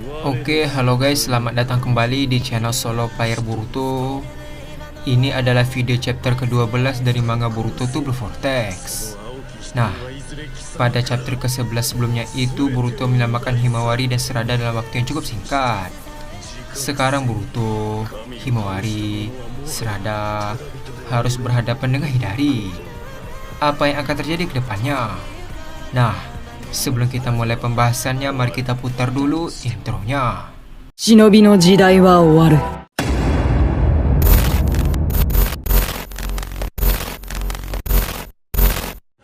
Oke, halo guys, selamat datang kembali di channel Solo Player Boruto. Ini adalah video chapter ke-12 dari manga Boruto to Blue Vortex. Nah, pada chapter ke-11 sebelumnya itu Boruto menyelamatkan Himawari dan Sarada dalam waktu yang cukup singkat. Sekarang Boruto, Himawari, Sarada harus berhadapan dengan Hidari. Apa yang akan terjadi ke depannya? Nah, sebelum kita mulai pembahasannya, mari kita putar dulu intronya. Shinobi no jidai wa owaru.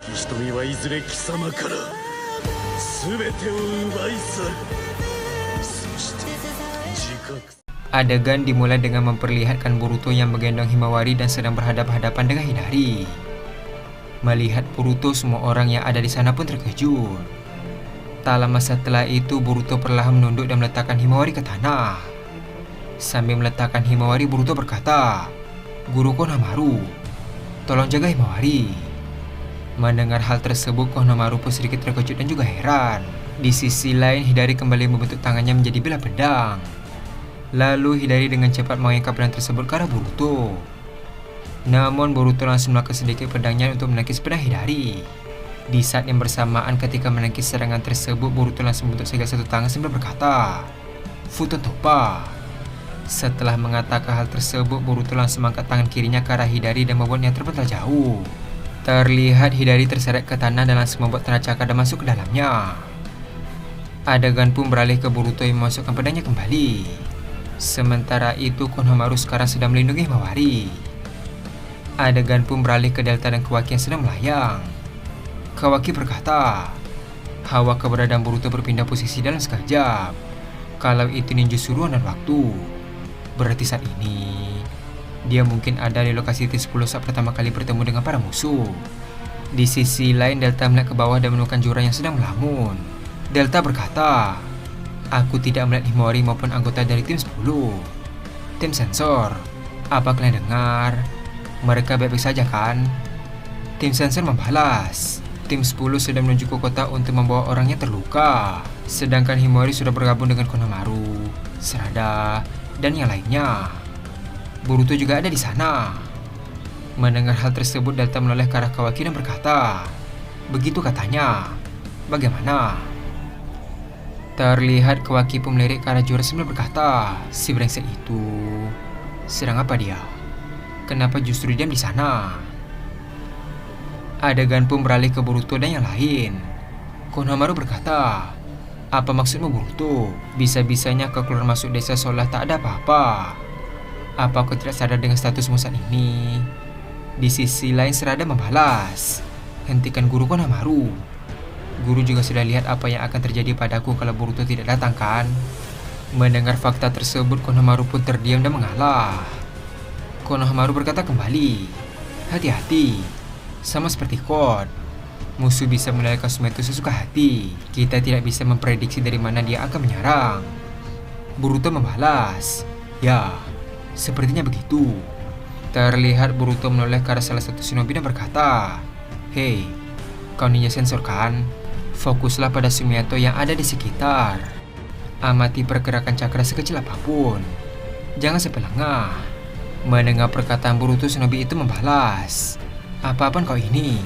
Hitomi wa izure kisama kara subete o ubai saru. Soshite jikaku. Adegan dimulai dengan memperlihatkan Boruto yang menggendong Himawari dan sedang berhadapan-hadapan dengan Hidari. Melihat Boruto, semua orang yang ada di sana pun terkejut. Tak lama setelah itu, Boruto perlahan menunduk dan meletakkan Himawari ke tanah. Sambil meletakkan Himawari, Boruto berkata, "Guru Konohamaru, tolong jaga Himawari." Mendengar hal tersebut, Konohamaru pun sedikit terkejut dan juga heran. Di sisi lain, Hidari kembali membentuk tangannya menjadi bilah pedang. Lalu Hidari dengan cepat mengangkat pedang tersebut ke arah Boruto. Namun Boruto langsung melakukan sedikit pedangnya untuk menangkis pedang Hidari. Di saat yang bersamaan ketika menangkis serangan tersebut, Boruto langsung membentuk segala satu tangan sambil berkata, "Futon Toppa." Setelah mengatakan hal tersebut, Boruto langsung mengangkat tangan kirinya ke arah Hidari dan membuatnya terpental jauh. Terlihat Hidari terseret ke tanah dan langsung membuat tanah cakar dan masuk ke dalamnya. Adegan pun beralih ke Boruto yang memasukkan pedangnya kembali. Sementara itu, Konohamaru sekarang sedang melindungi Himawari. Adegan pun beralih ke Delta dan Kawaki yang sedang melayang. Kawaki berkata, "Hawa keberadaan Boruto berpindah posisi dalam sekejap. Kalau itu ninjutsu ruang dan waktu, berarti saat ini dia mungkin ada di lokasi T10 saat pertama kali bertemu dengan para musuh." Di sisi lain, Delta melihat ke bawah dan menemukan Jura yang sedang melamun. Delta berkata, "Aku tidak melihat Himawari maupun anggota dari tim 10. Tim sensor, apa kalian dengar? Mereka baik-baik saja kan?" Tim sensor membalas, "Tim 10 sedang menuju ke kota untuk membawa orang yang terluka. Sedangkan Himawari sudah bergabung dengan Konohamaru, Sarada, dan yang lainnya. Boruto juga ada di sana." Mendengar hal tersebut, Delta menoleh ke arah Kawaki dan berkata, "Begitu katanya. Bagaimana?" Terlihat Kawaki pun melirik ke arah Jura sambil berkata, "Si brengsek itu sedang apa dia? Kenapa justru diam di sana?" Adegan pun beralih ke Boruto dan yang lain. Konohamaru berkata, "Apa maksudmu Boruto? Bisa-bisanya kau keluar masuk desa seolah tak ada apa-apa. Apa kau tidak sadar dengan statusmu saat ini?" Di sisi lain, Sarada membalas, "Hentikan Guru Konohamaru. Guru juga sudah lihat apa yang akan terjadi padaku kalau Boruto tidak datang kan?" Mendengar fakta tersebut, Konohamaru pun terdiam dan mengalah. Konohamaru berkata kembali, "Hati-hati, sama seperti Code. Musuh bisa menilai kosmetik sesuka hati. Kita tidak bisa memprediksi dari mana dia akan menyerang." Boruto membalas, "Ya, sepertinya begitu." Terlihat Boruto menoleh ke arah salah satu shinobi dan berkata, "Hei, kau ninja sensor kan? Fokuslah pada Sumiato yang ada di sekitar. Amati pergerakan cakra sekecil apapun. Jangan sampai lengah." Mendengar perkataan Boruto, shinobi itu membalas, "Apa-apaan kau ini?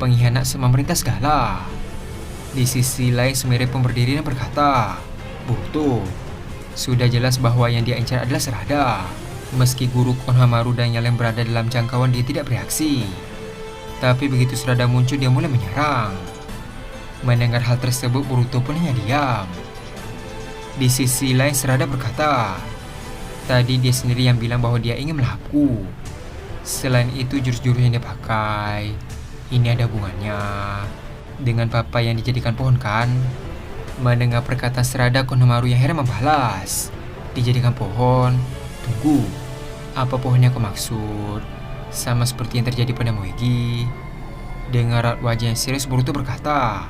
Pengkhianat pemerintah segala." Di sisi lain, Sumire pun berdiri dan berkata, "Boruto, sudah jelas bahwa yang dia incar adalah Sarada. Meski Guru Konohamaru dan yang lain berada dalam jangkauan, dia tidak bereaksi. Tapi begitu Sarada muncul, dia mulai menyerang." Mendengar hal tersebut, Boruto pun hanya diam. Di sisi lain, Sarada berkata, "Tadi dia sendiri yang bilang bahwa dia ingin melahapku. Selain itu, jurus-jurus yang dia pakai, ini ada hubungannya dengan papa yang dijadikan pohon kan?" Mendengar perkataan Sarada, Konohamaru yang heran membalas, "Dijadikan pohon? Tunggu, apa pohon yang kau maksud? Sama seperti yang terjadi pada Moegi?" Dengan raut wajah yang serius, Boruto berkata,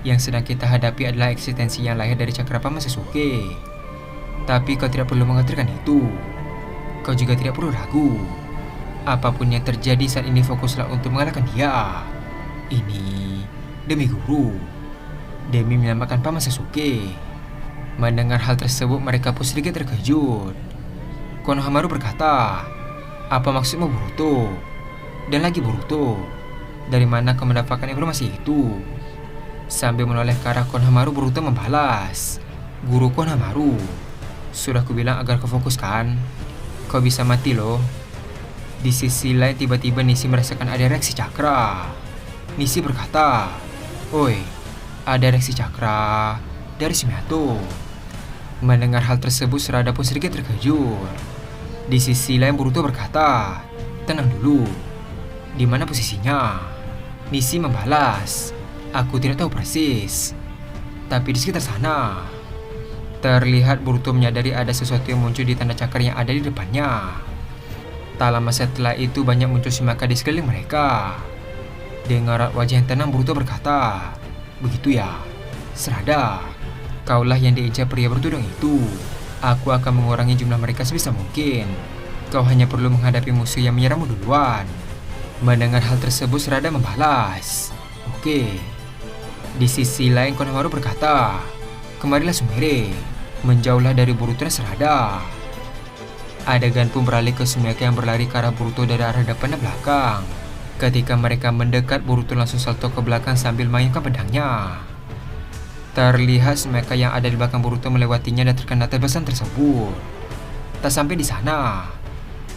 "Yang sedang kita hadapi adalah eksistensi yang lahir dari cakra Paman Sasuke. Tapi kau tidak perlu mengatakan itu. Kau juga tidak perlu ragu. Apapun yang terjadi saat ini, fokuslah untuk mengalahkan dia. Ini demi guru, demi menyelamatkan Paman Sasuke." Mendengar hal tersebut, mereka pun sedikit terkejut. Konohamaru berkata, "Apa maksudmu, Boruto? Dan lagi Boruto, dari mana kau mendapatkan informasi itu?" Sambil menoleh ke arah Konohamaru, Boruto membalas, "Guru Konohamaru, sudah kubilang agar kau fokus kan? Kau bisa mati loh." Di sisi lain, tiba-tiba Nishi merasakan ada reaksi cakra. Nishi berkata, "Oi, ada reaksi cakra dari Sumiato." Mendengar hal tersebut, Sarada pun sedikit terkejut. Di sisi lain, Boruto berkata, "Tenang dulu, di mana posisinya?" Nishi membalas, "Aku tidak tahu persis, tapi di sekitar sana." Terlihat Boruto menyadari ada sesuatu yang muncul di tanda cakar yang ada di depannya. Tak lama setelah itu, banyak muncul Sumaka di sekeliling mereka. Dengan raut wajah yang tenang, Boruto berkata, "Begitu ya, Sarada, kaulah yang diincar pria bertudung itu. Aku akan mengurangi jumlah mereka sebisa mungkin. Kau hanya perlu menghadapi musuh yang menyerangmu duluan." Mendengar hal tersebut, Sarada membalas, "Oke." Di sisi lain, Konohamaru berkata, "Kemarilah Sumire, menjauhlah dari Boruto dan Sarada." Adegan pun beralih ke Sumika yang berlari ke arah Boruto dari arah depan dan belakang. Ketika mereka mendekat, Boruto langsung salto ke belakang sambil mainkan pedangnya. Terlihat Sumika yang ada di belakang Boruto melewatinya dan terkena tebasan tersebut. Tak sampai di sana,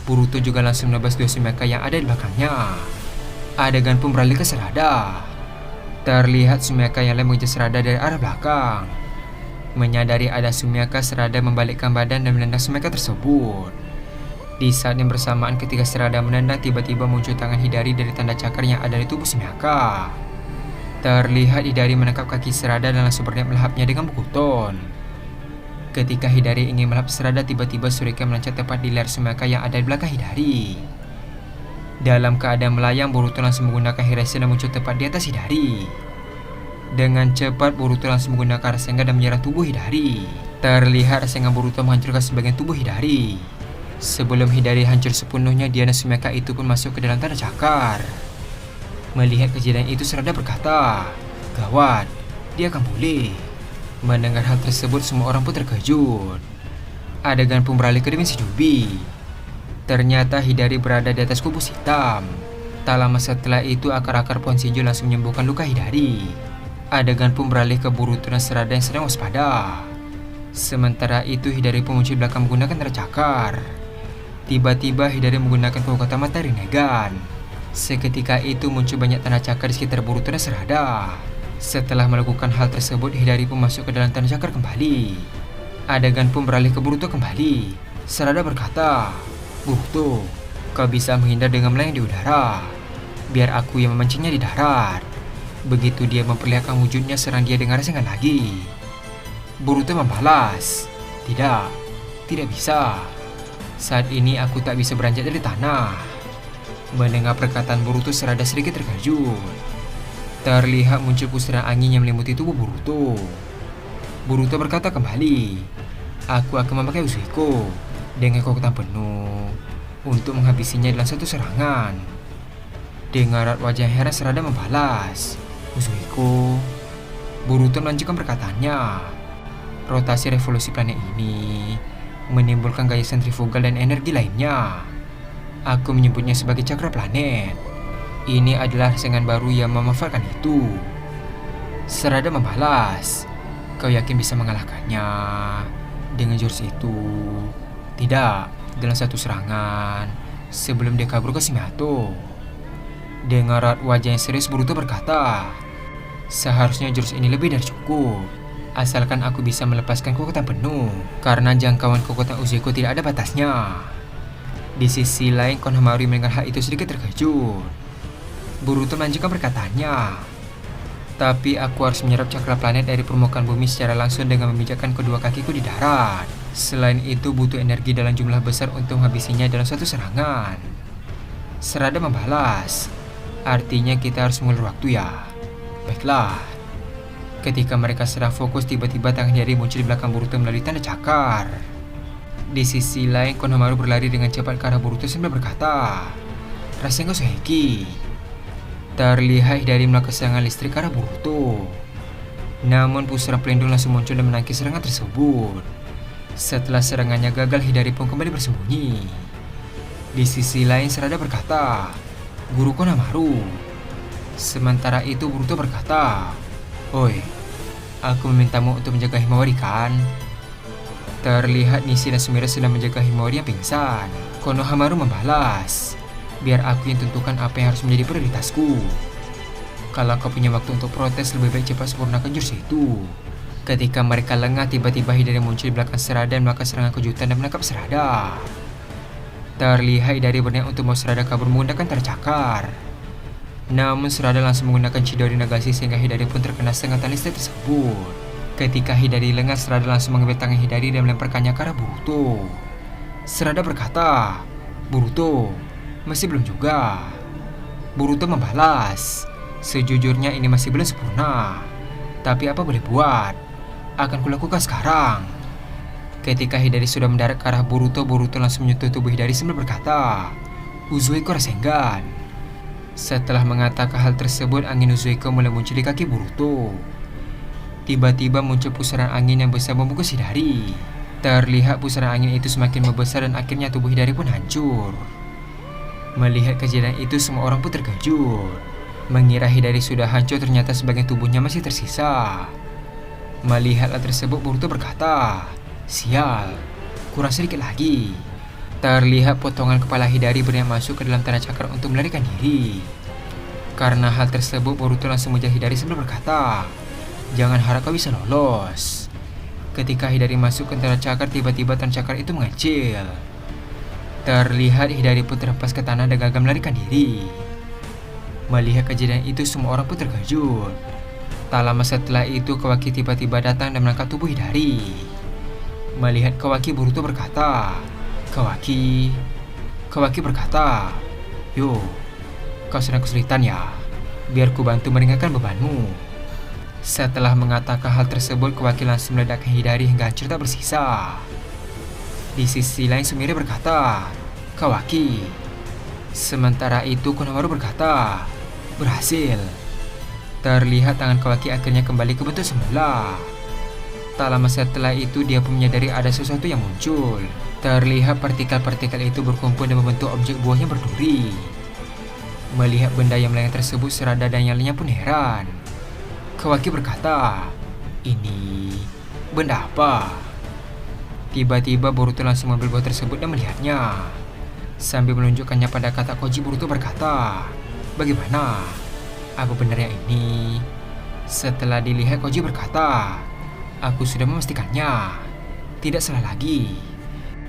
Boruto juga langsung menebas dua Sumika yang ada di belakangnya. Adegan pun beralih ke Sarada. Terlihat Sumika yang lain mengejar Sarada dari arah belakang. Menyadari ada Sumika, Sarada membalikkan badan dan menendang Sumika tersebut. Di saat yang bersamaan ketika Sarada menendang, tiba-tiba muncul tangan Hidari dari tanda cakar yang ada di tubuh Sumika. Terlihat Hidari menangkap kaki Sarada dan langsung berniat melahapnya dengan bukuton. Ketika Hidari ingin melahap Sarada, tiba-tiba Shuriken melancat tepat di leher Sumika yang ada di belakang Hidari. Dalam keadaan melayang, Boruto langsung menggunakan Hiraisen dan muncul tepat di atas Hidari. Dengan cepat, Boruto langsung menggunakan Rasengan dan menyerang tubuh Hidari. Terlihat Rasengan Boruto menghancurkan sebagian tubuh Hidari. Sebelum Hidari hancur sepenuhnya, dia dan Sumika itu pun masuk ke dalam tanda cakar. Melihat kejadian itu, Sarada berkata, "Gawat, dia akan pulih." Mendengar hal tersebut, semua orang pun terkejut. Adegan pun beralih ke dimensi Jubi. Ternyata Hidari berada di atas kubus hitam. Tak lama setelah itu, akar-akar pohon Shinjo langsung menyembuhkan luka Hidari. Adegan pun beralih ke Boruto dan Sarada yang sedang waspada. Sementara itu, Hidari pun muncul belakang menggunakan tanda cakar. Tiba-tiba Hidari menggunakan kekuatan matahari Negan. Seketika itu muncul banyak tanda cakar di sekitar Boruto dan Sarada. Setelah melakukan hal tersebut, Hidari pun masuk ke dalam tanda cakar kembali. Adegan pun beralih ke Boruto kembali. Sarada berkata, "Boruto, kau bisa menghindar dengan melayang di udara. Biar aku yang memancingnya di darat." Begitu dia memperlihatkan wujudnya, serang dia dengan Rasengan lagi. Boruto membalas, Tidak bisa. Saat ini aku tak bisa beranjak dari tanah." Mendengar perkataan Boruto, Sarada sedikit terkejut. Terlihat muncul pusaran angin yang menyelimuti tubuh Boruto. Boruto berkata kembali, "Aku akan memakai Uzuiko dengan kekuatan penuh untuk menghabisinya dalam satu serangan." Dengan raut wajah heran, Sarada membalas, "Uzuiko?" Boruto melanjutkan perkataannya, "Rotasi revolusi planet ini menimbulkan gaya sentrifugal dan energi lainnya. Aku menyebutnya sebagai cakra planet. Ini adalah rasengan baru yang memanfaatkan itu." Sarada membalas, "Kau yakin bisa mengalahkannya dengan jurus itu?" "Tidak, dalam satu serangan sebelum dia kabur ke Shimato." Dengan raut wajah yang serius, Boruto berkata, "Seharusnya jurus ini lebih dari cukup, asalkan aku bisa melepaskan kekuatan penuh, karena jangkauan kekuatan Uzuiko tidak ada batasnya." Di sisi lain, Konohamaru mendengar hal itu sedikit terkejut. Boruto melanjutkan perkataannya, "Tapi aku harus menyerap cakra planet dari permukaan bumi secara langsung dengan memijakkan kedua kakiku di darat. Selain itu, butuh energi dalam jumlah besar untuk menghabisinya dalam satu serangan." Sarada membalas, "Artinya kita harus mengulur waktu ya?" "Baiklah." Ketika mereka sedang fokus, tiba-tiba tangan Hidari muncul di belakang Boruto melalui tanda cakar. Di sisi lain, Konohamaru berlari dengan cepat ke arah Boruto sambil berkata, "Rasengan Soheki." Terlihat Hidari melakukan serangan listrik ke arah Boruto. Namun pusara pelindung langsung muncul dan menangkis serangan tersebut. Setelah serangannya gagal, Hidari pun kembali bersembunyi. Di sisi lain Sarada berkata, "Guru Konohamaru." Sementara itu Boruto berkata, "Oi, aku memintamu untuk menjaga Himawari kan?" Terlihat Nishi dan Sumire sedang menjaga Himawari yang pingsan. Konohamaru membalas, "Biar aku yang tentukan apa yang harus menjadi prioritasku. Kalau kau punya waktu untuk protes, lebih baik cepat sempurnakan jurus itu." Ketika mereka lengah, tiba-tiba Hidari muncul di belakang Sarada dan melakukan serangan kejutan dan menangkap Sarada. Terlihat Hidari berniat untuk membawa Sarada kabur menggunakan tercakar. Namun Sarada langsung menggunakan Chidori Nagashi sehingga Hidari pun terkena sengatan listrik tersebut. Ketika Hidari lengah, Sarada langsung mengambil tangan Hidari dan melemparkannya ke arah Boruto. Sarada berkata, "Boruto, masih belum juga." Boruto membalas, "Sejujurnya ini masih belum sempurna. Tapi apa boleh buat? Akan kulakukan sekarang." Ketika Hidari sudah mendarat ke arah Boruto, Boruto langsung menyentuh tubuh Hidari sambil berkata, "Uzueko Rasengan." Setelah mengatakan hal tersebut, angin Uzueko mulai muncul di kaki Boruto. Tiba-tiba muncul pusaran angin yang besar membungkus Hidari. Terlihat pusaran angin itu semakin membesar dan akhirnya tubuh Hidari pun hancur. Melihat kejadian itu, semua orang pun terkejut. Mengira Hidari sudah hancur, ternyata sebagian tubuhnya masih tersisa. Melihat hal tersebut, Boruto berkata, "Sial, kurang sedikit lagi." Terlihat potongan kepala Hidari berniat masuk ke dalam tanah cakar untuk melarikan diri. Karena hal tersebut, Boruto langsung mengejar Hidari sambil berkata, "Jangan harap kau bisa lolos." Ketika Hidari masuk ke tanah cakar, tiba-tiba tanah cakar itu mengecil. Terlihat Hidari pun terlepas ke tanah dan gagal melarikan diri. Melihat kejadian itu, semua orang pun terkejut. Tak lama setelah itu, Kawaki tiba-tiba datang dan mengangkat tubuh Hidari. Melihat Kawaki, Boruto berkata, Kawaki berkata, "Yo, kau sedang kesulitan ya? Biar ku bantu meringankan bebanmu." Setelah mengatakan hal tersebut, Kawaki langsung meledakkan Hidari hingga hancur tak bersisa. Di sisi lain Sumire berkata, "Kawaki." Sementara itu Konohamaru berkata, "Berhasil." Terlihat tangan Kawaki akhirnya kembali ke bentuk semula. Tak lama setelah itu dia pun menyadari ada sesuatu yang muncul. Terlihat partikel-partikel itu berkumpul dan membentuk objek buah yang berduri. Melihat benda yang melayang tersebut, Sarada dan yang lainnya pun heran. Kawaki berkata, "Ini benda apa?" Tiba-tiba Boruto langsung mengambil buah tersebut dan melihatnya. Sambil menunjukkannya pada kata Koji, Boruto berkata, "Bagaimana? Apa benar yang ini?" Setelah dilihat, Koji berkata, "Aku sudah memastikannya. Tidak salah lagi.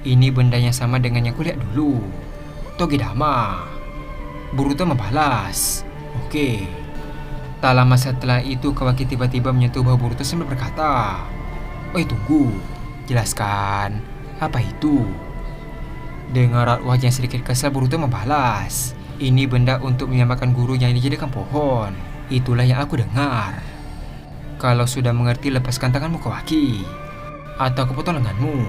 Ini benda yang sama dengan yang kulihat dulu. Togedama." Boruto membalas, "Oke." Tak lama setelah itu, Kawaki tiba-tiba menyentuh bahu Boruto sambil berkata, "Oi, tunggu. Jelaskan, apa itu?" Dengan raut wajah yang sedikit kesal, Boruto membalas, "Ini benda untuk menyamakan guru yang dijadikan pohon. Itulah yang aku dengar. Kalau sudah mengerti, lepaskan tanganmu, Kawaki, atau aku potong lenganmu."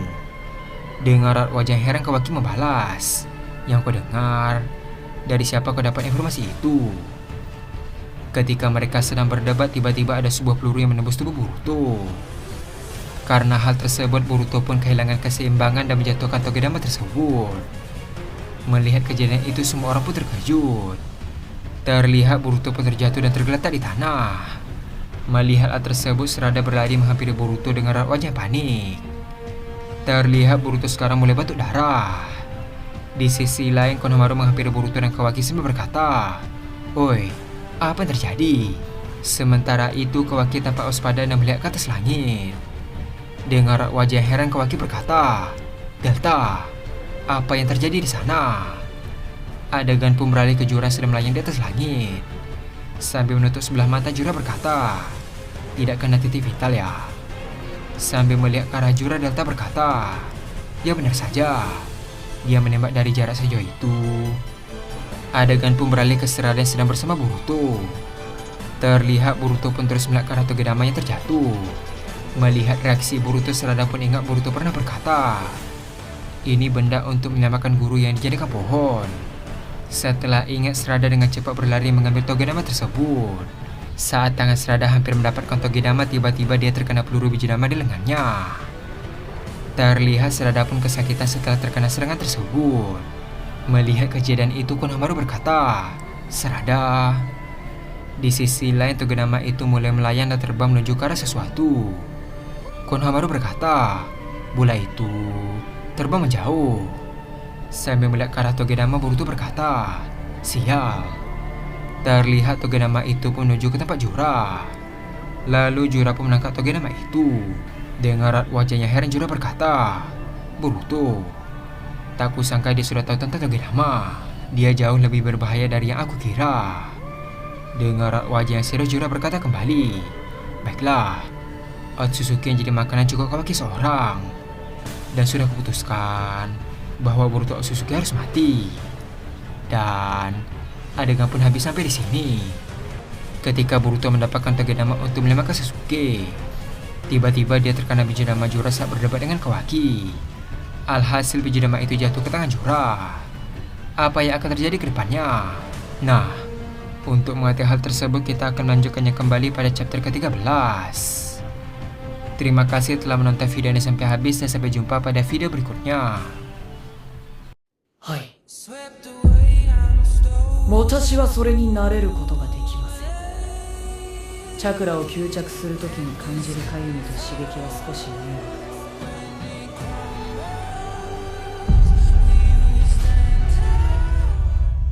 Dengan raut wajah heran, Kawaki membalas, "Yang kau dengar? Dari siapa kau dapat informasi itu?" Ketika mereka sedang berdebat, tiba-tiba ada sebuah peluru yang menembus tubuh Boruto. Karena hal tersebut, Boruto pun kehilangan keseimbangan dan menjatuhkan Togedama tersebut. Melihat kejadian itu, semua orang pun terkejut. Terlihat Boruto pun terjatuh dan tergeletak di tanah. Melihat hal tersebut, Sarada berlari menghampiri Boruto dengan raut wajah panik. Terlihat Boruto sekarang mulai batuk darah. Di sisi lain, Konohamaru menghampiri Boruto dan Kawaki sambil berkata, "Oi, apa yang terjadi?" Sementara itu, Kawaki tampak waspada dan melihat ke atas langit. Dengan raut wajah heran, Kawaki berkata, "Delta, apa yang terjadi di sana?" Adegan pun beralih ke Jura sedang melayang di atas langit. Sambil menutup sebelah mata, Jura berkata, "Tidak kena titik vital ya?" Sambil melihat ke arah Jura, Delta berkata, "Ya benar saja. Dia menembak dari jarak sejauh itu." Adegan pun beralih ke Sarada yang sedang bersama Boruto. Terlihat Boruto pun terus melihat ke arah Togedama yang terjatuh. Melihat reaksi Boruto, Sarada pun ingat Boruto pernah berkata, "Ini benda untuk menyamakan guru yang dijadikan pohon." Setelah ingat, Sarada dengan cepat berlari mengambil Togedama tersebut. Saat tangan Sarada hampir mendapatkan Togedama, tiba-tiba dia terkena peluru biji dama di lengannya. Terlihat Sarada pun kesakitan setelah terkena serangan tersebut. Melihat kejadian itu, Konohamaru berkata, "Sarada." Di sisi lain, Togedama itu mulai melayang dan terbang menuju ke arah sesuatu. Konohamaru berkata, "Bola itu terbang menjauh." Sambil melihat ke arah Togedama, Boruto berkata, "Sial." Terlihat Togedama itu pun menuju ke tempat Jura. Lalu Jura pun menangkap Togedama itu. Dengan raut wajahnya heran, Jura berkata, "Boruto, tak kusangka dia sudah tahu tentang Togedama. Dia jauh lebih berbahaya dari yang aku kira." Dengan raut wajah yang serius, Jura berkata kembali, "Baiklah, Otsutsuki yang jadi makanan cukup kau bagi seorang. Dan sudah kuputuskan bahwa Boruto Otsutsuki harus mati." Dan adegan pun habis sampai di sini. Ketika Boruto mendapatkan Togedama untuk melemahkan Sasuke, tiba-tiba dia terkena biji dama Jura saat berdebat dengan Kawaki. Alhasil biji dama itu jatuh ke tangan Jura. Apa yang akan terjadi ke depannya? Nah, untuk mengetahui hal tersebut, kita akan melanjutkannya kembali pada chapter ke-13. Terima kasih telah menonton video ini sampai habis dan sampai jumpa pada video berikutnya. はい。私はそれになれることができません。チャクラを吸着するときに感じるかゆみと刺激は少し似合う。